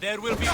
There will be...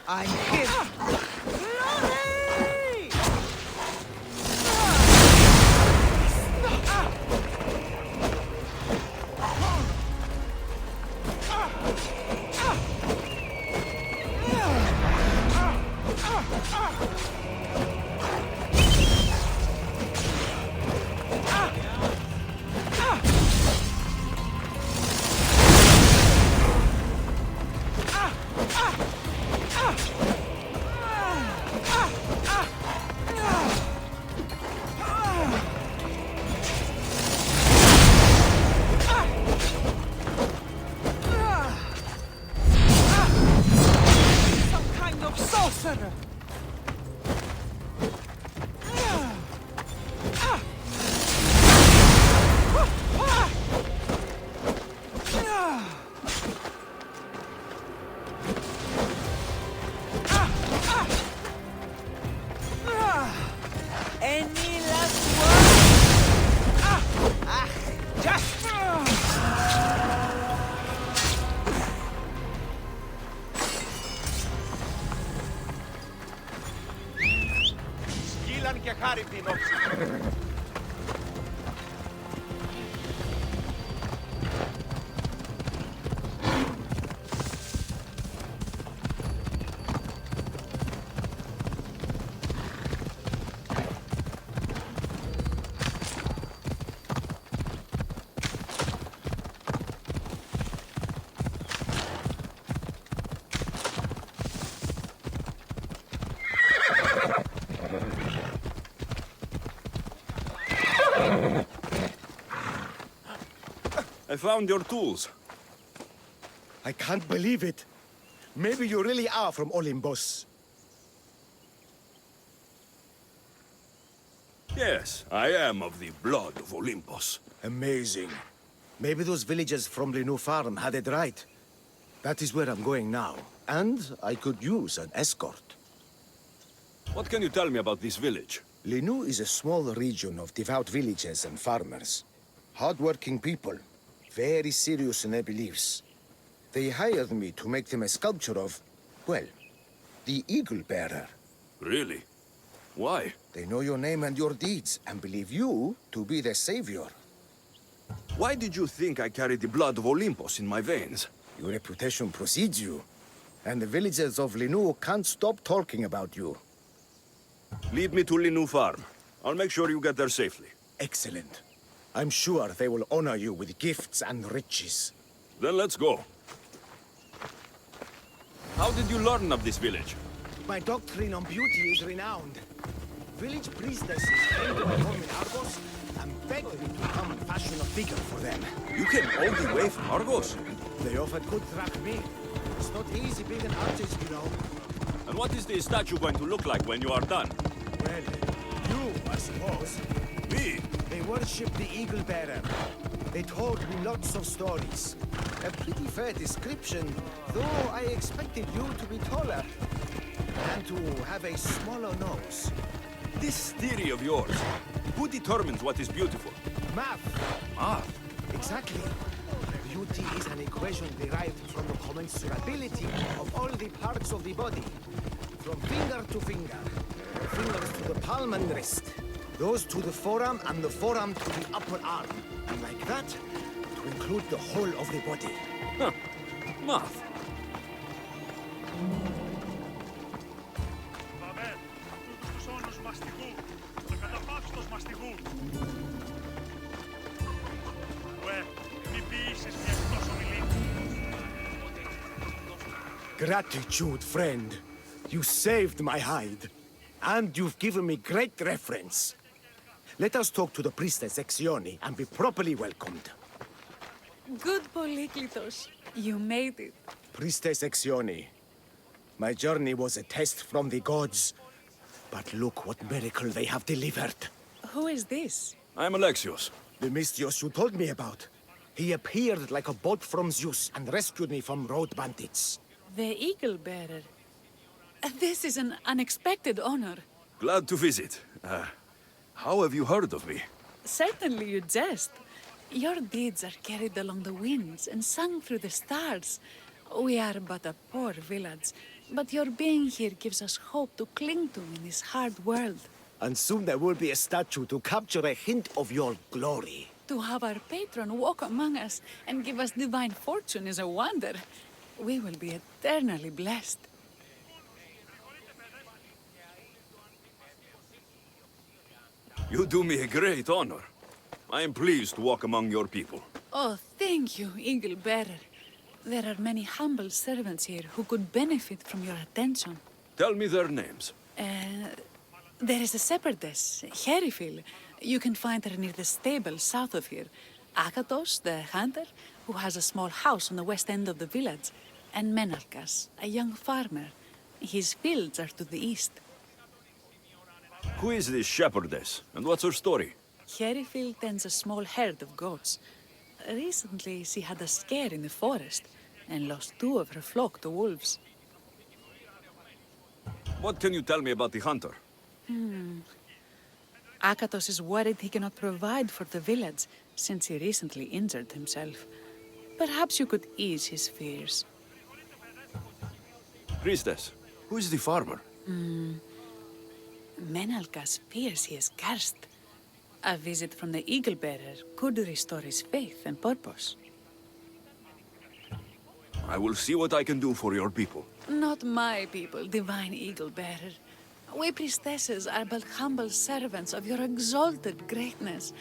I'm here. Any last word? Just... Σκύλαν και χάρη την όψη. I found your tools. I can't believe it. Maybe you really are from Olympus. Yes, I am of the blood of Olympus. Amazing. Maybe those villagers from the new farm had it right. That is where I'm going now. And I could use an escort. What can you tell me about this village? Linu is a small region of devout villagers and farmers. Hard-working people, very serious in their beliefs. They hired me to make them a sculpture of, well, the Eagle Bearer. Really? Why? They know your name and your deeds, and believe you to be their savior. Why did you think I carried the blood of Olympus in my veins? Your reputation precedes you, and the villagers of Linu can't stop talking about you. Lead me to Linu Farm. I'll make sure you get there safely. Excellent. I'm sure they will honor you with gifts and riches. Then let's go. How did you learn of this village? My doctrine on beauty is renowned. Village priestesses came to my home in Argos and begged me to come and fashion a figure for them. You came all the way from Argos? They offered good drachmae. It's not easy being an artist, you know. And what is the statue going to look like when you are done? Well, you, I suppose. Me? They worship the Eagle Bearer. They told me lots of stories. A pretty fair description, though I expected you to be taller. And to have a smaller nose. This theory of yours, who determines what is beautiful? Math. Math? Exactly. Beauty is an equation derived from the commensurability of all the parts of the body. From finger to finger. Fingers to the palm and wrist. Those to the forearm and the forearm to the upper arm. And like that, to include the whole of the body. Huh. Math. Gratitude, friend. You saved my hide. And you've given me great reference. Let us talk to the priestess Exione and be properly welcomed. Good, Polyklitos. You made it. Priestess Exione, my journey was a test from the gods. But look what miracle they have delivered. Who is this? I'm Alexios. The Mystios you told me about. He appeared like a bolt from Zeus and rescued me from road bandits. The Eagle Bearer. This is an unexpected honor. Glad to visit. How have you heard of me? Certainly you jest. Your deeds are carried along the winds and sung through the stars. We are but a poor village, but your being here gives us hope to cling to in this hard world. And soon there will be a statue to capture a hint of your glory. To have our patron walk among us and give us divine fortune is a wonder. We will be eternally blessed. You do me a great honor. I am pleased to walk among your people. Oh, thank you, Eagle Bearer. There are many humble servants here who could benefit from your attention. Tell me their names. There is a shepherdess, Herifil. You can find her near the stable south of here. Akatos, the hunter, who has a small house on the west end of the village. And Menalkas, a young farmer. His fields are to the east. Who is this shepherdess, and what's her story? Herifil tends a small herd of goats. Recently, she had a scare in the forest and lost 2 of her flock to wolves. What can you tell me about the hunter? Akatos is worried he cannot provide for the village since he recently injured himself. Perhaps you could ease his fears. Priestess, who is the farmer? Menalkas fears he is cursed. A visit from the Eagle Bearer could restore his faith and purpose. I will see what I can do for your people. Not my people, Divine Eagle Bearer. We priestesses are but humble servants of your exalted greatness.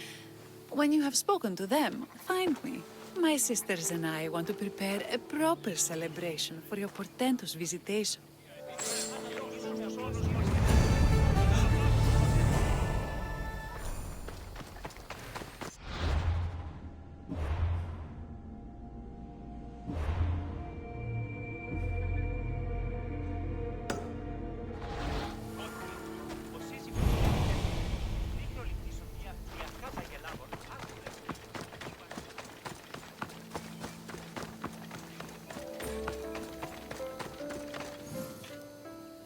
When you have spoken to them, find me. My sisters and I want to prepare a proper celebration for your portentous visitation.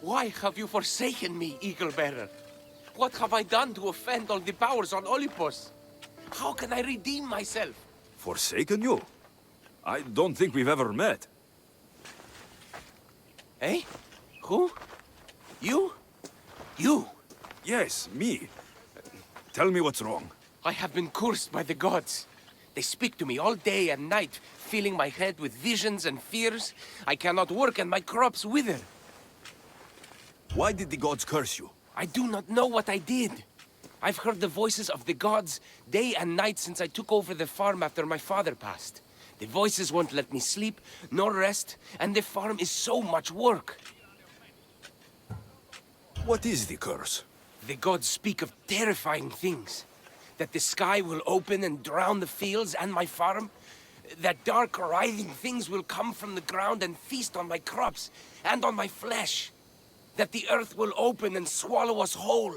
Why have you forsaken me, Eagle Bearer? What have I done to offend all the powers on Olympus? How can I redeem myself? Forsaken you? I don't think we've ever met. Eh? Who? You? You? Yes, me. Tell me what's wrong. I have been cursed by the gods. They speak to me all day and night, filling my head with visions and fears. I cannot work and my crops wither. Why did the gods curse you? I do not know what I did. I've heard the voices of the gods day and night since I took over the farm after my father passed. The voices won't let me sleep, nor rest, and the farm is so much work. What is the curse? The gods speak of terrifying things. That the sky will open and drown the fields and my farm. That dark, writhing things will come from the ground and feast on my crops and on my flesh. That the earth will open and swallow us whole.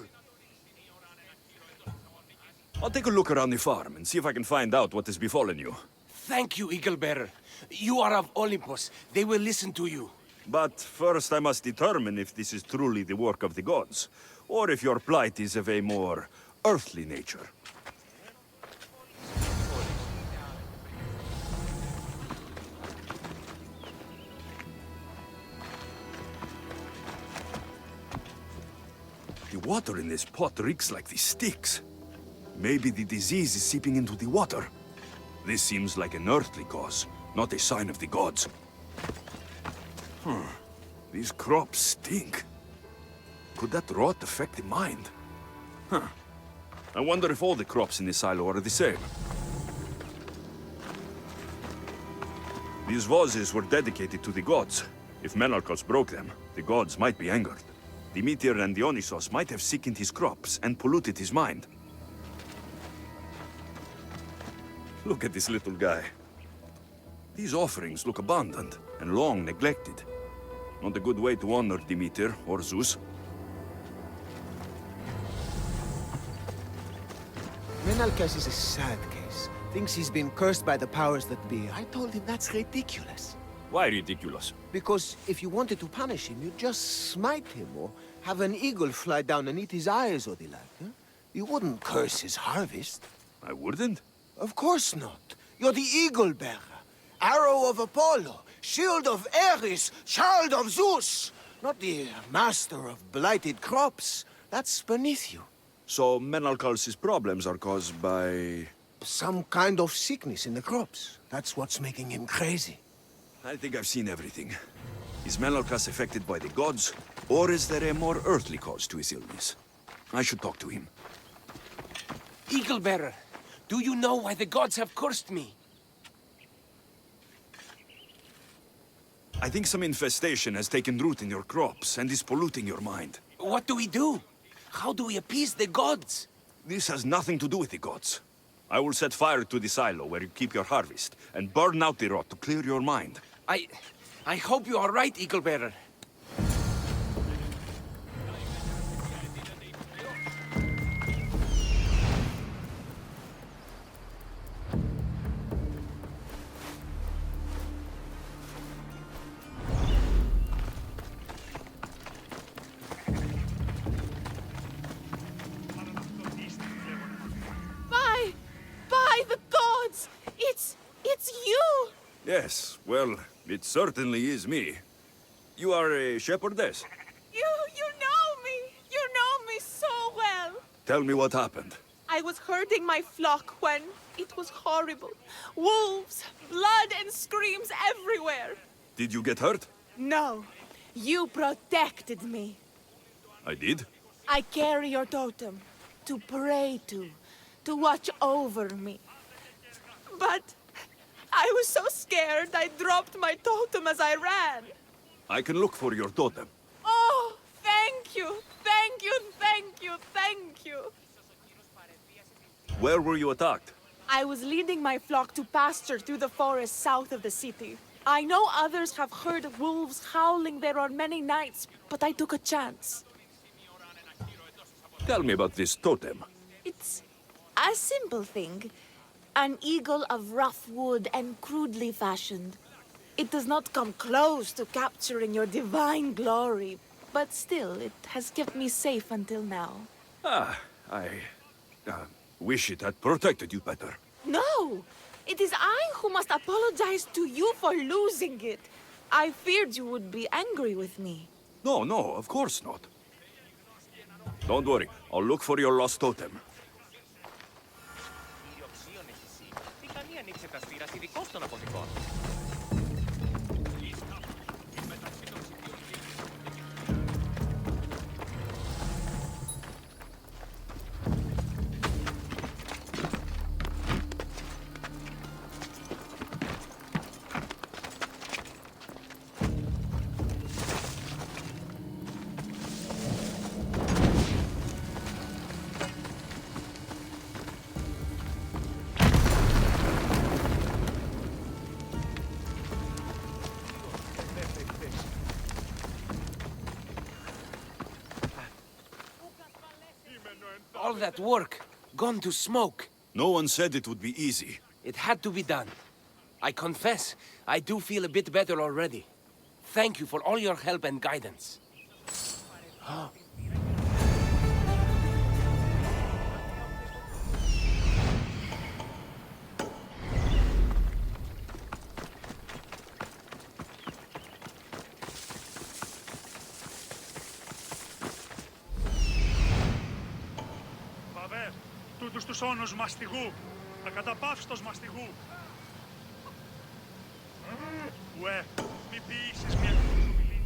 I'll take a look around the farm and see if I can find out what has befallen you. Thank you, Eagle Bearer. You are of Olympus. They will listen to you. But first I must determine if this is truly the work of the gods, or if your plight is of a more earthly nature. The water in this pot reeks like the sticks. Maybe the disease is seeping into the water. This seems like an earthly cause, not a sign of the gods. These crops stink. Could that rot affect the mind? I wonder if all the crops in this silo are the same. These vases were dedicated to the gods. If Menalkos broke them, the gods might be angered. Demeter and Dionysos might have sickened his crops and polluted his mind. Look at this little guy. These offerings look abandoned and long neglected. Not a good way to honor Demeter or Zeus. Menalkas is a sad case. Thinks he's been cursed by the powers that be. I told him that's ridiculous. Why ridiculous? Because if you wanted to punish him, you'd just smite him or have an eagle fly down and eat his eyes or the like. Huh? You wouldn't curse his harvest. I wouldn't. Of course not. You're the eagle bearer. Arrow of Apollo. Shield of Ares, child of Zeus! Not the master of blighted crops. That's beneath you. So Menalcal's problems are caused by... Some kind of sickness in the crops. That's what's making him crazy. I think I've seen everything. Is Menalcas affected by the gods, or is there a more earthly cause to his illness? I should talk to him. Eagle Bearer, do you know why the gods have cursed me? I think some infestation has taken root in your crops and is polluting your mind. What do we do? How do we appease the gods? This has nothing to do with the gods. I will set fire to the silo where you keep your harvest, and burn out the rot to clear your mind. I hope you are right, Eagle Bearer. By the gods! It's you! Yes, well, it certainly is me. You are a shepherdess. You know me! You know me so well! Tell me what happened. I was herding my flock when it was horrible. Wolves, blood and screams everywhere. Did you get hurt? No, you protected me. I did. I carry your totem to pray to watch over me. But I was so scared I dropped my totem as I ran. I can look for your totem. Oh, thank you, thank you, thank you, thank you. Where were you attacked? I was leading my flock to pasture through the forest south of the city. I know others have heard wolves howling there on many nights, but I took a chance. Tell me about this totem. It's a simple thing. An eagle of rough wood and crudely fashioned. It does not come close to capturing your divine glory, but still, it has kept me safe until now. I wish it had protected you better. No! It is I who must apologize to you for losing it. I feared you would be angry with me. No, of course not. Don't worry, I'll look for your lost totem. All that work, gone to smoke. No one said it would be easy. It had to be done. I confess, I do feel a bit better already. Thank you for all your help and guidance. Τούτους τους όνους μαστιγού, ακαταπαύστος μαστιγού. Ουε, μη ποιήσεις μια κουζουμιλή.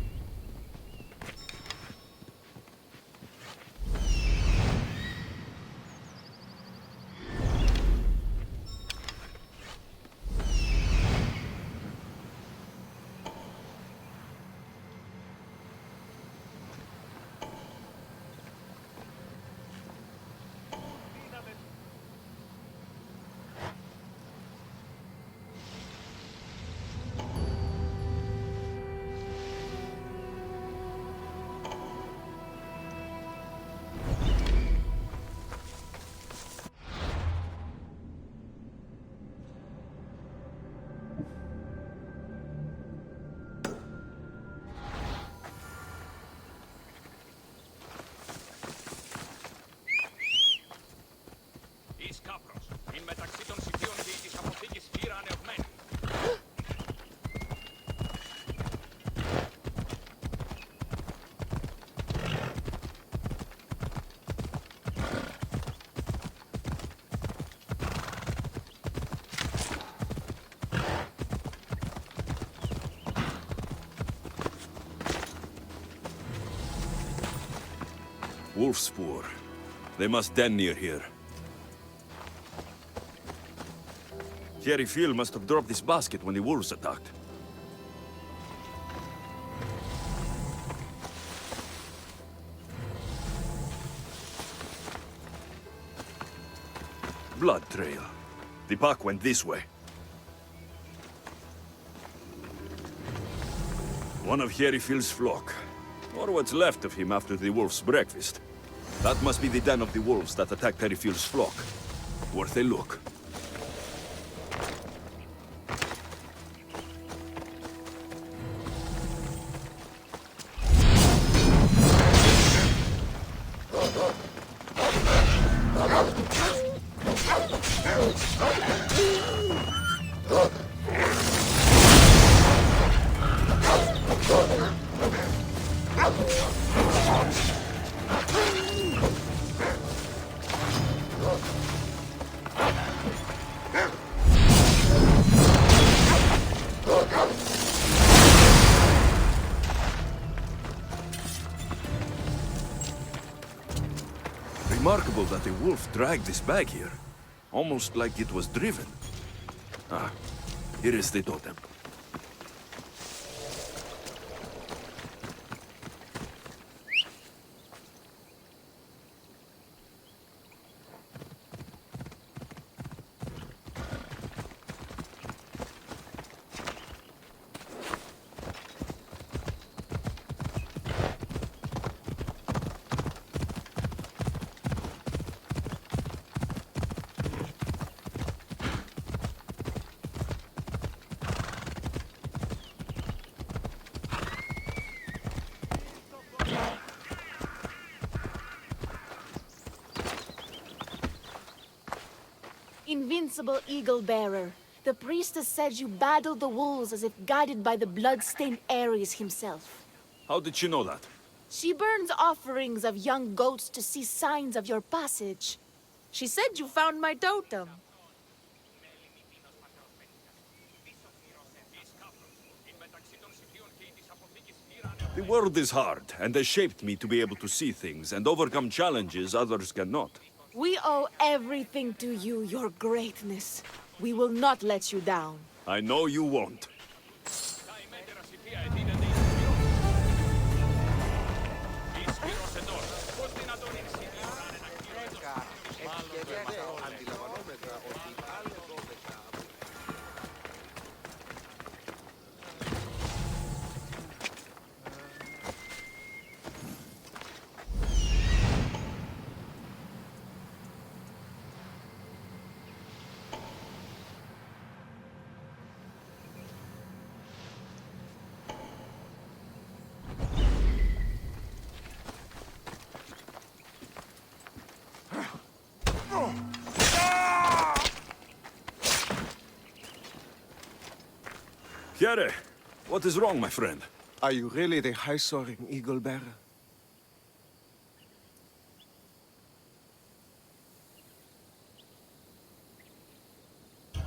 Wolf spoor. They must den near here. Jerry Phil must have dropped this basket when the wolves attacked. Blood trail. The pack went this way. One of Jerry Phil's flock. Or what's left of him after the wolf's breakfast. That must be the den of the wolves that attacked Jerry Phil's flock. Worth a look. Remarkable that a wolf dragged this bag here. Almost like it was driven. Ah, here is the totem. Invincible Eagle Bearer, the priestess said you battled the wolves as if guided by the blood-stained Ares himself. How did she know that? She burns offerings of young goats to see signs of your passage. She said you found my totem. The world is hard, and has shaped me to be able to see things and overcome challenges others cannot. We owe everything to you, your greatness. We will not let you down. I know you won't. Pierre, what is wrong, my friend? Are you really the high-soaring Eagle Bearer?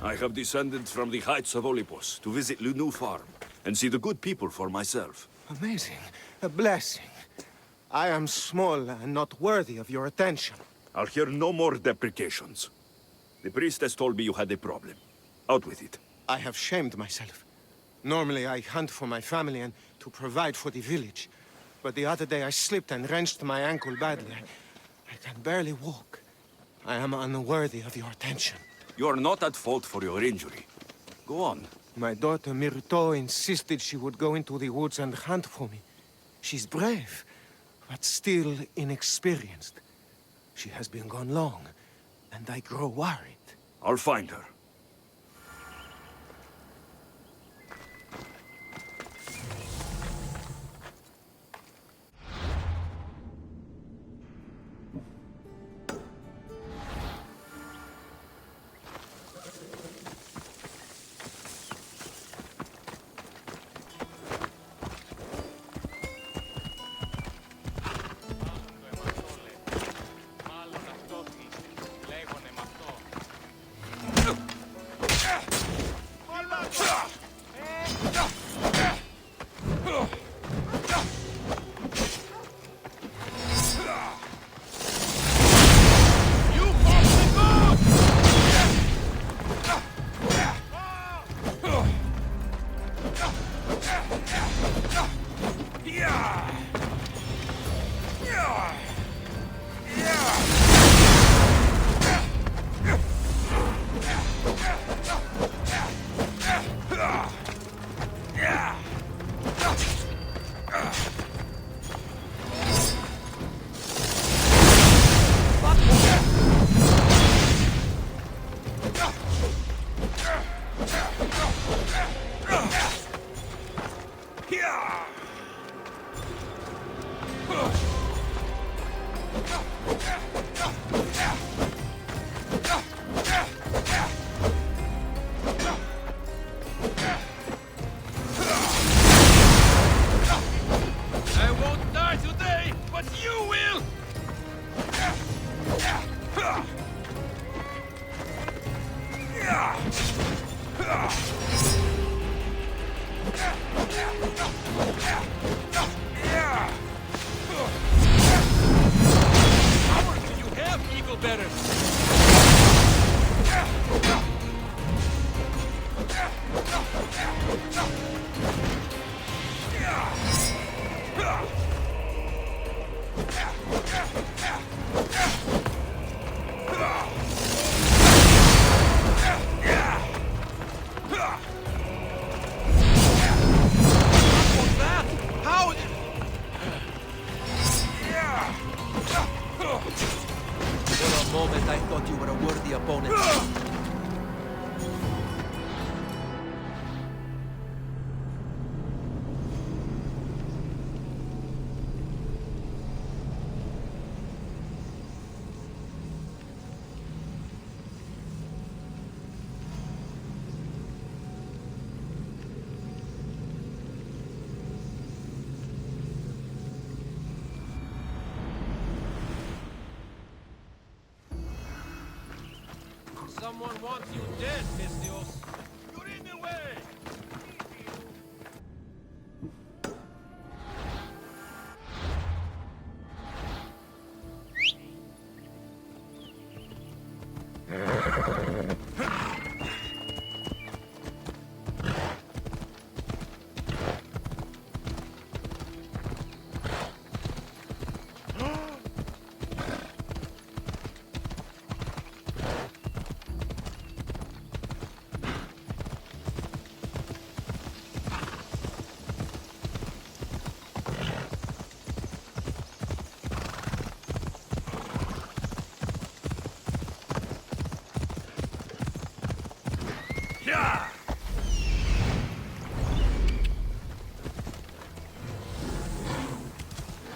I have descended from the heights of Olympus to visit the new farm and see the good people for myself. Amazing. A blessing. I am small and not worthy of your attention. I'll hear no more deprecations. The priestess told me you had a problem. Out with it. I have shamed myself. Normally I hunt for my family and to provide for the village. But the other day I slipped and wrenched my ankle badly. I can barely walk. I am unworthy of your attention. You are not at fault for your injury. Go on. My daughter Myrto insisted she would go into the woods and hunt for me. She's brave, but still inexperienced. She has been gone long, and I grow worried. I'll find her. Λέγονε με αυτό. For a moment, I thought you were a worthy opponent. Someone wants you dead, Mistios. You're in the way!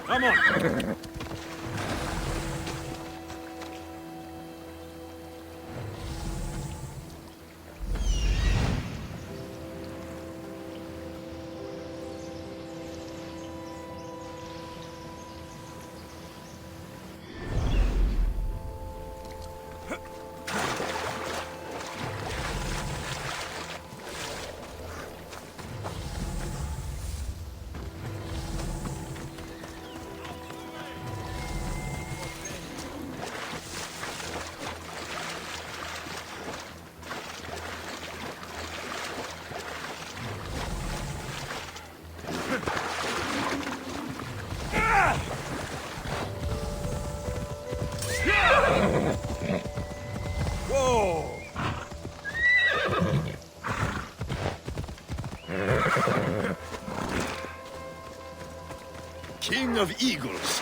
Come on! King of Eagles.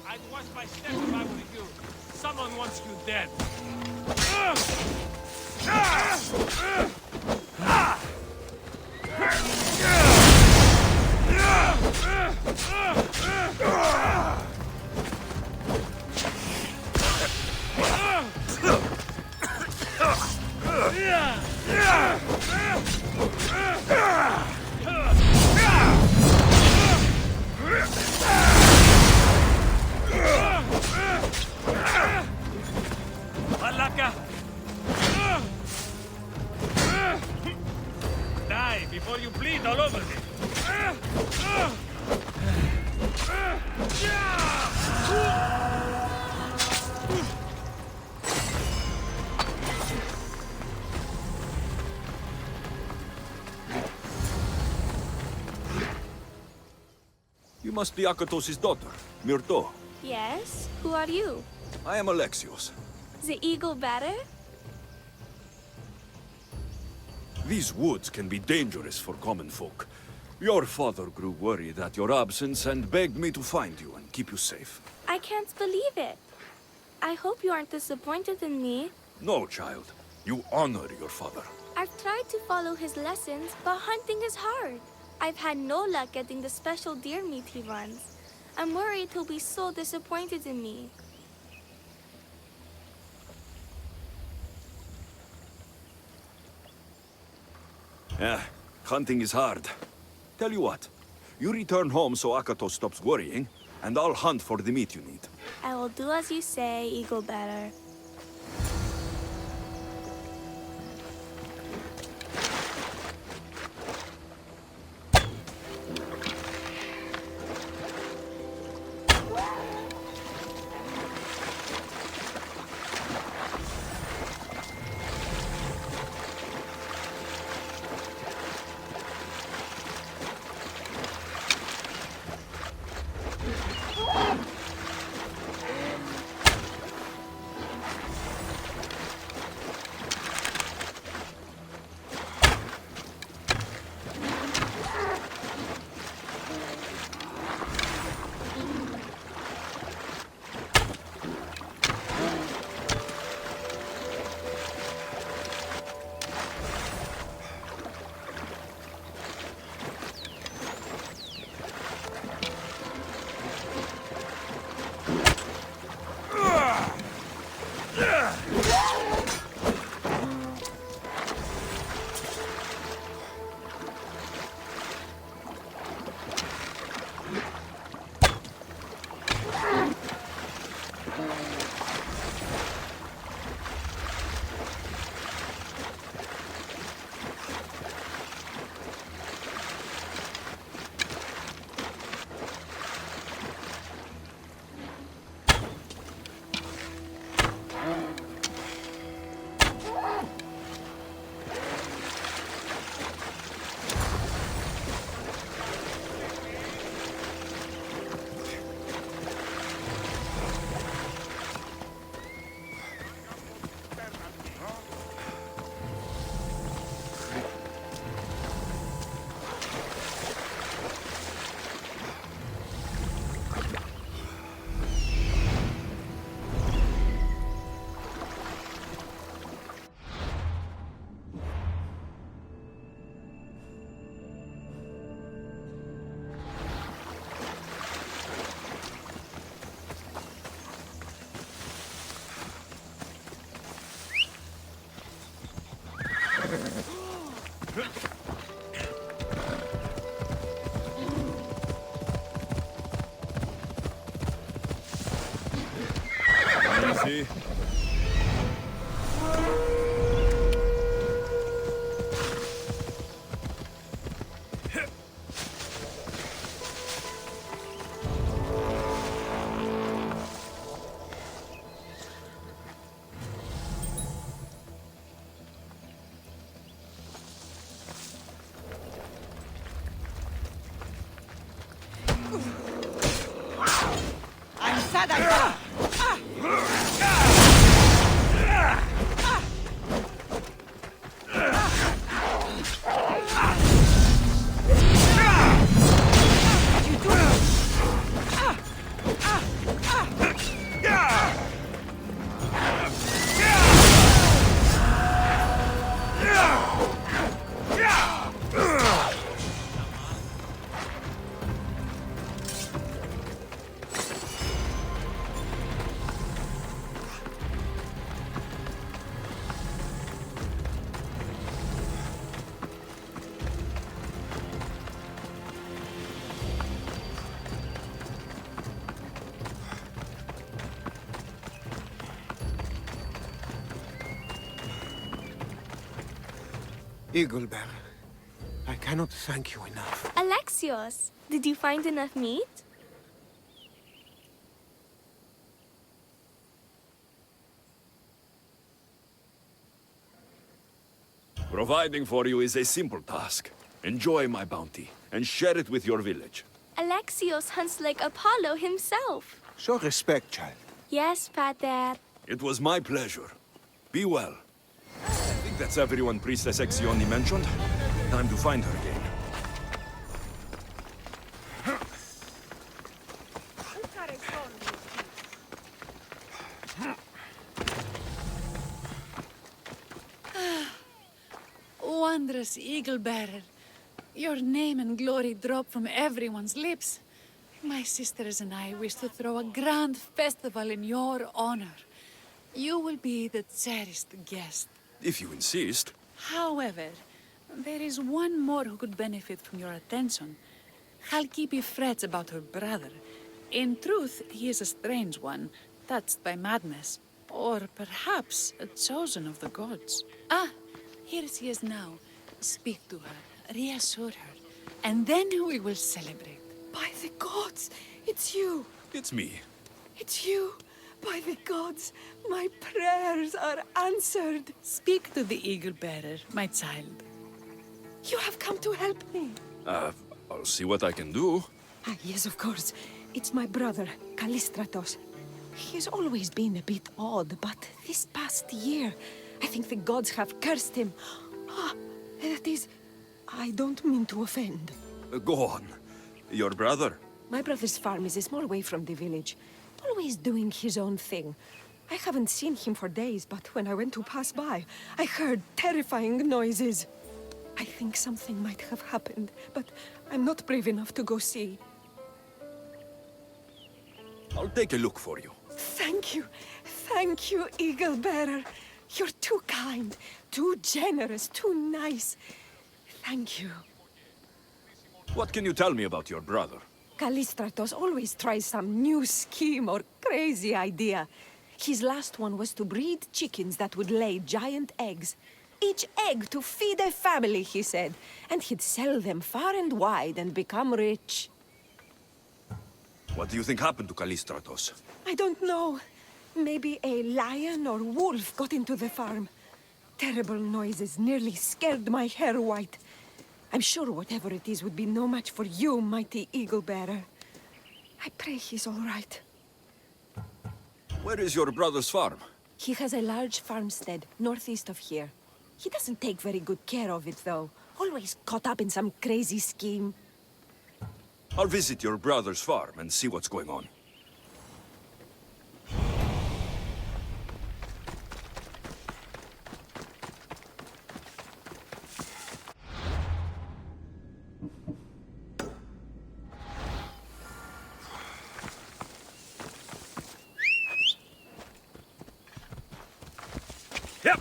I'd watch my step if I were you. Someone wants you dead. all over me. You must be Akatos' daughter, Myrto. Yes? Who are you? I am Alexios. The eagle better? These woods can be dangerous for common folk. Your father grew worried at your absence and begged me to find you and keep you safe. I can't believe it. I hope you aren't disappointed in me. No, child. You honor your father. I've tried to follow his lessons, but hunting is hard. I've had no luck getting the special deer meat he runs. I'm worried he'll be so disappointed in me. Yeah, hunting is hard. Tell you what, you return home so Akatos stops worrying, and I'll hunt for the meat you need. I will do as you say, eagle better. Easy. Eagle Bear, I cannot thank you enough. Alexios, did you find enough meat? Providing for you is a simple task. Enjoy my bounty, and share it with your village. Alexios hunts like Apollo himself. Show respect, child. Yes, Pater. It was my pleasure. Be well. I think that's everyone Priestess Exioni mentioned. Time to find her again. Wondrous Eagle Bearer. Your name and glory drop from everyone's lips. My sisters and I wish to throw a grand festival in your honor. You will be the cherished guest. If you insist. However, there is one more who could benefit from your attention. Halkipi frets about her brother. In truth, he is a strange one, touched by madness. Or perhaps a chosen of the gods. Ah, here she is now. Speak to her, reassure her, and then we will celebrate. By the gods, it's you. It's me. It's you. By the gods, my prayers are answered. Speak to the Eagle Bearer, my child. You have come to help me. I'll see what I can do. Ah, yes, of course. It's my brother, Callistratos. He's always been a bit odd, but this past year, I think the gods have cursed him. Ah, that is... I don't mean to offend. Go on. Your brother? My brother's farm is a small way from the village. Always doing his own thing. I haven't seen him for days, but when I went to pass by, I heard terrifying noises. I think something might have happened, but I'm not brave enough to go see. I'll take a look for you. Thank you, Eagle Bearer. You're too kind, too generous, too nice. Thank you. What can you tell me about your brother? Callistratos always tries some new scheme or crazy idea. His last one was to breed chickens that would lay giant eggs. Each egg to feed a family, he said. And he'd sell them far and wide and become rich. What do you think happened to Callistratos? I don't know. Maybe a lion or wolf got into the farm. Terrible noises nearly scared my hair white. I'm sure whatever it is would be no match for you, mighty Eagle Bearer. I pray he's all right. Where is your brother's farm? He has a large farmstead northeast of here. He doesn't take very good care of it, though. Always caught up in some crazy scheme. I'll visit your brother's farm and see what's going on. Yep.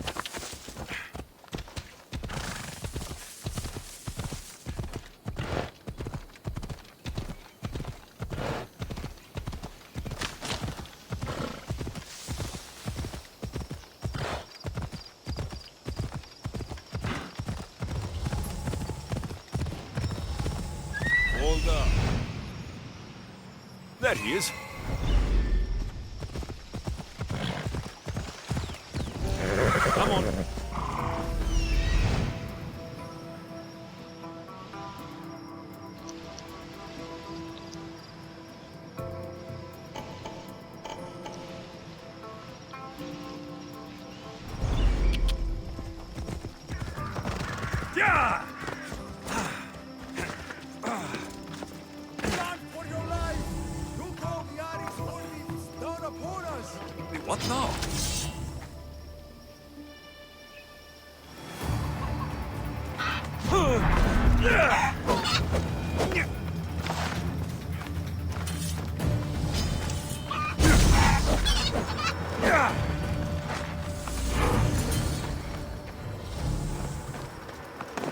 Hold up. There he is. Come on. Yeah! Run for your life! Look how the Ary's army is down upon us! What now?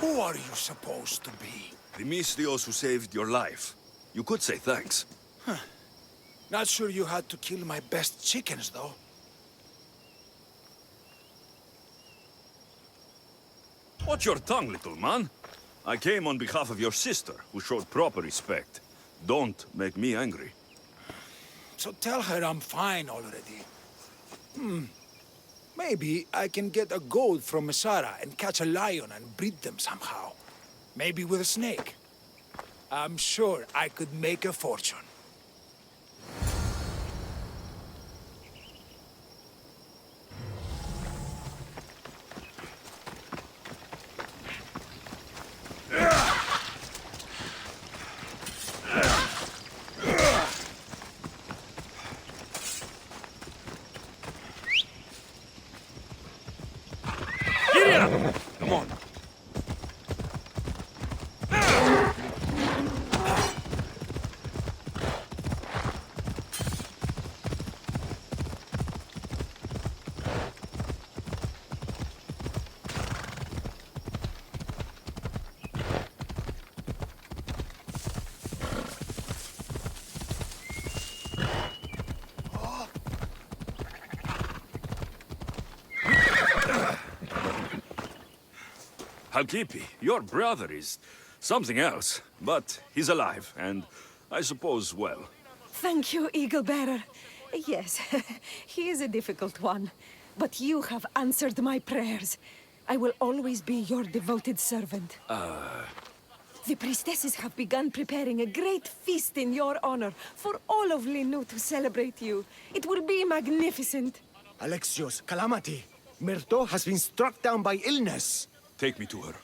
Who are you supposed to be? The Mystios who saved your life. You could say thanks. Not sure you had to kill my best chickens, though. Watch your tongue, little man. I came on behalf of your sister, who showed proper respect. Don't make me angry. So tell her I'm fine already. Maybe I can get a gold from Masara and catch a lion and breed them somehow. Maybe with a snake. I'm sure I could make a fortune. Come on. Halkipi, your brother is something else, but he's alive, and I suppose well. Thank you, Eagle Bearer. Yes, he is a difficult one, but you have answered my prayers. I will always be your devoted servant. The priestesses have begun preparing a great feast in your honor for all of Linu to celebrate you. It will be magnificent. Alexios, calamity. Myrto has been struck down by illness. Take me to her.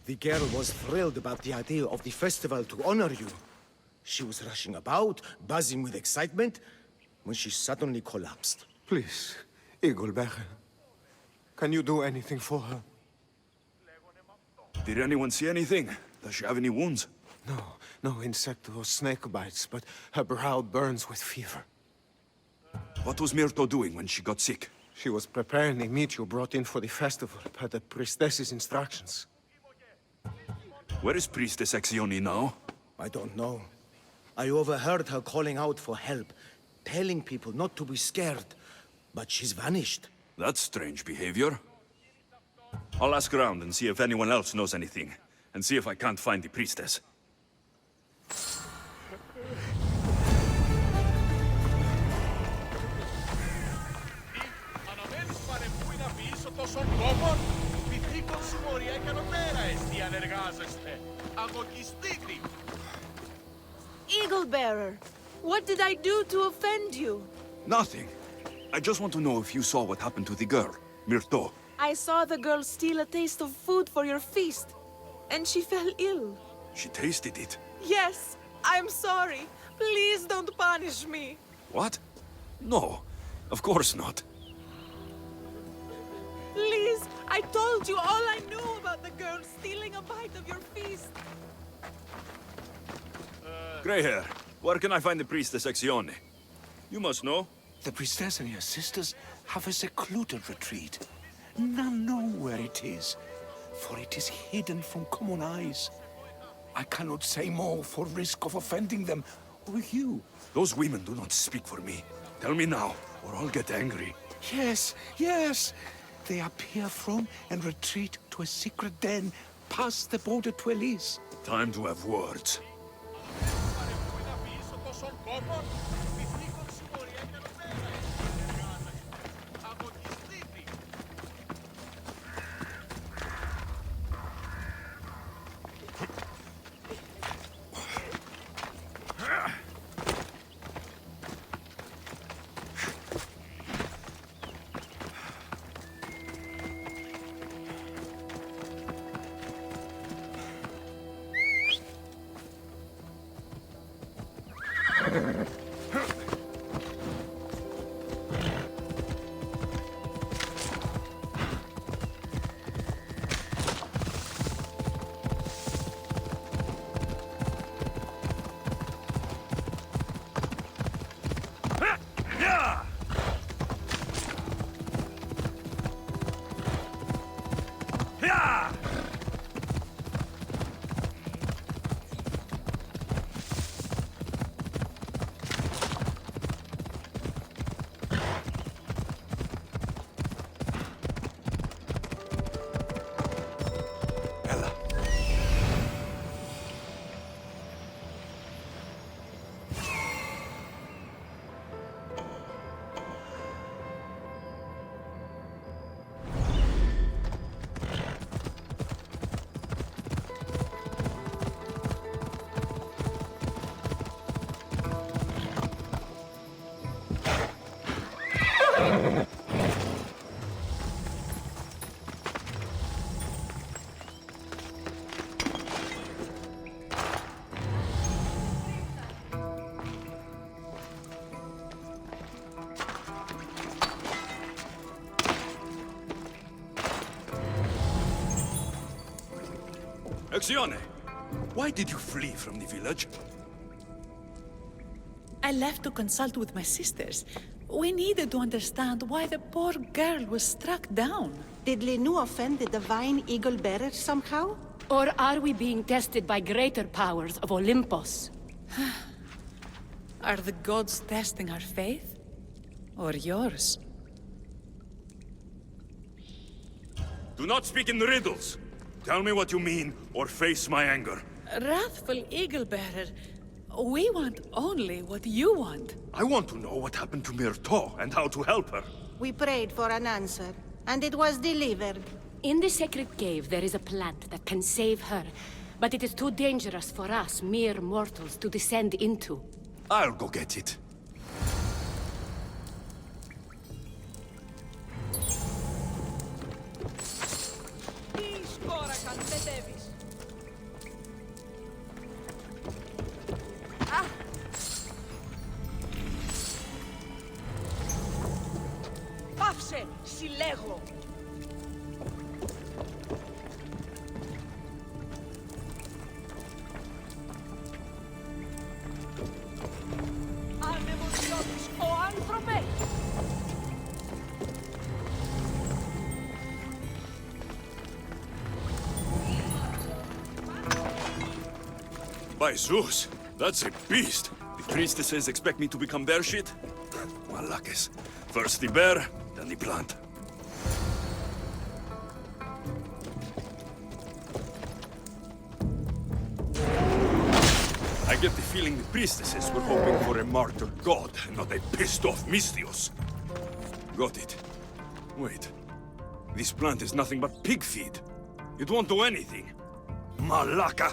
The girl was thrilled about the idea of the festival to honor you. She was rushing about, buzzing with excitement, when she suddenly collapsed. Please, Eagle Bearer. Can you do anything for her? Did anyone see anything? Does she have any wounds? No insect or snake bites, but her brow burns with fever. What was Myrto doing when she got sick? She was preparing a meat you brought in for the festival, per the priestess's instructions. Where is Priestess Exioni now? I don't know. I overheard her calling out for help, telling people not to be scared, but she's vanished. That's strange behavior. I'll ask around and see if anyone else knows anything, and see if I can't find the priestess. Eagle Bearer, what did I do to offend you? Nothing. I just want to know if you saw what happened to the girl, Myrto. I saw the girl steal a taste of food for your feast, and she fell ill. She tasted it. Yes, I'm sorry. Please don't punish me. What? No, of course not. Please, I told you all I knew about the girl stealing a bite of your feast. Grey hair, where can I find the priestess Exione? You must know. The priestess and her sisters have a secluded retreat. None know where it is, for it is hidden from common eyes. I cannot say more for risk of offending them or you. Those women do not speak for me. Tell me now, or I'll get angry. Yes, yes. They appear from and retreat to a secret den past the border to Elise. Time to have words. Exione, why did you flee from the village? I left to consult with my sisters. We needed to understand why the poor girl was struck down. Did Lenu offend the divine eagle bearer somehow? Or are we being tested by greater powers of Olympus? Are the gods testing our faith? Or yours? Do not speak in riddles. Tell me what you mean, or face my anger. Wrathful eagle bearer, we want only what you want. I want to know what happened to Myrto and how to help her. We prayed for an answer, and it was delivered. In the sacred cave, there is a plant that can save her, but it is too dangerous for us, mere mortals, to descend into. I'll go get it. Πάψε, συλλέγω. Ανεμοδιώτης, ο άνθρωπε! By Zeus, that's a beast. The priestesses expect me to become bear shit? Malakes. First the bear, then the plant. I get the feeling the priestesses were hoping for a martyr god, not a pissed-off Mystios. Got it. Wait. This plant is nothing but pig feed. It won't do anything. Malaka!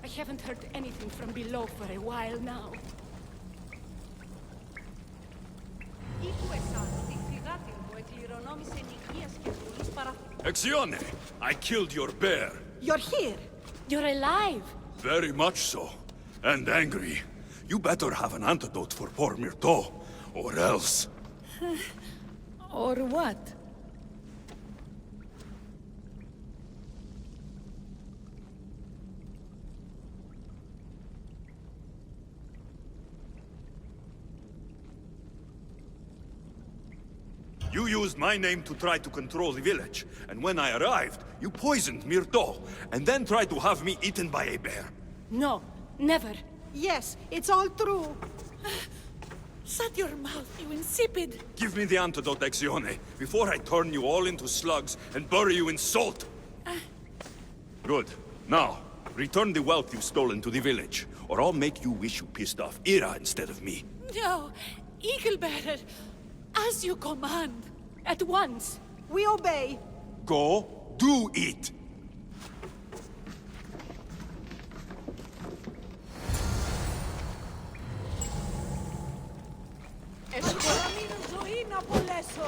I haven't heard anything from below for a while now. Exione! I killed your bear. You're here. You're alive! Very much so. And angry. You better have an antidote for poor Myrto, or else. Or what? You used my name to try to control the village, and when I arrived, you poisoned Myrto, and then tried to have me eaten by a bear. No, never. Yes, it's all true. Shut your mouth, you insipid! Give me the antidote, Exione, before I turn you all into slugs and bury you in salt! Good. Now, return the wealth you've stolen to the village, or I'll make you wish you pissed off Ira instead of me. No! Eagle bearer! As you command! At once! We obey! Go, do it! Εσχολαμίνω ζωή να απολέσω!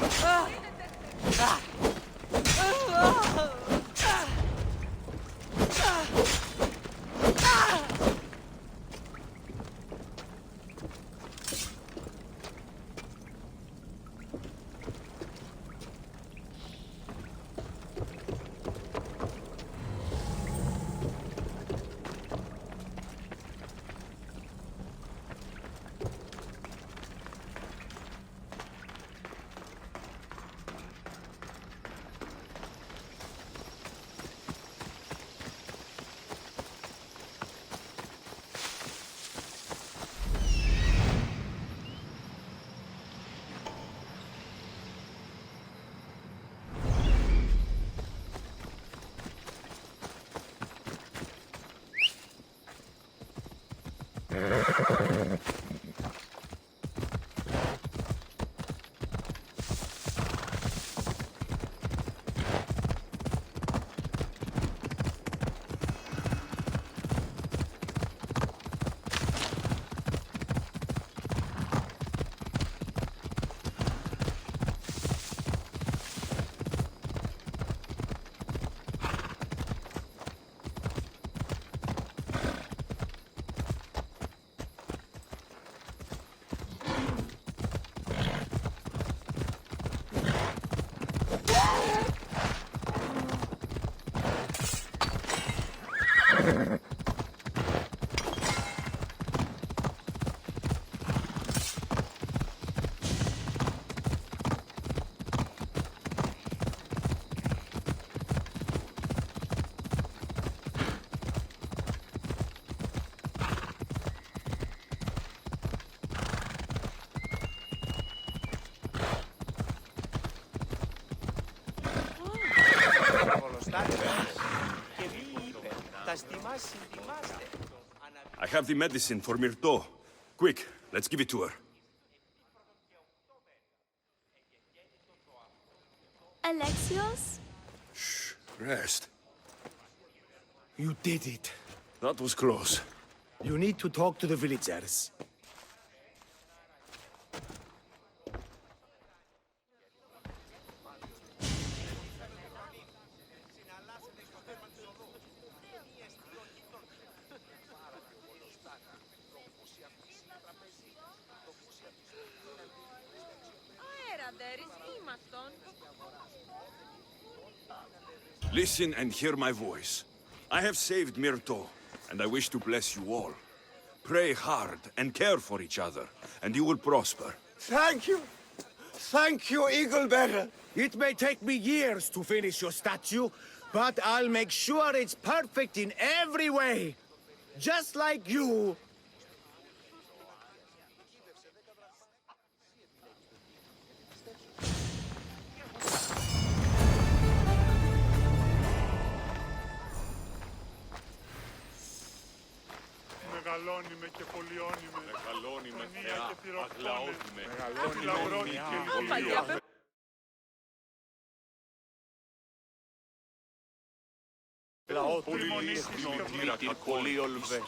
I have the medicine for Myrto. Quick, let's give it to her. Alexios? Shh, rest. You did it. That was close. You need to talk to the villagers. Listen and hear my voice. I have saved Myrto, and I wish to bless you all. Pray hard and care for each other, and you will prosper. Thank you! Thank you, Eagle Bearer! It may take me years to finish your statue, but I'll make sure it's perfect in every way! Just like you! Μεγαλώνει και πολιώνει με. Μεγαλώνει με θεά, αγλαώθη με. Λαυρώνει και λυπηρώνει. Πολιόλβε.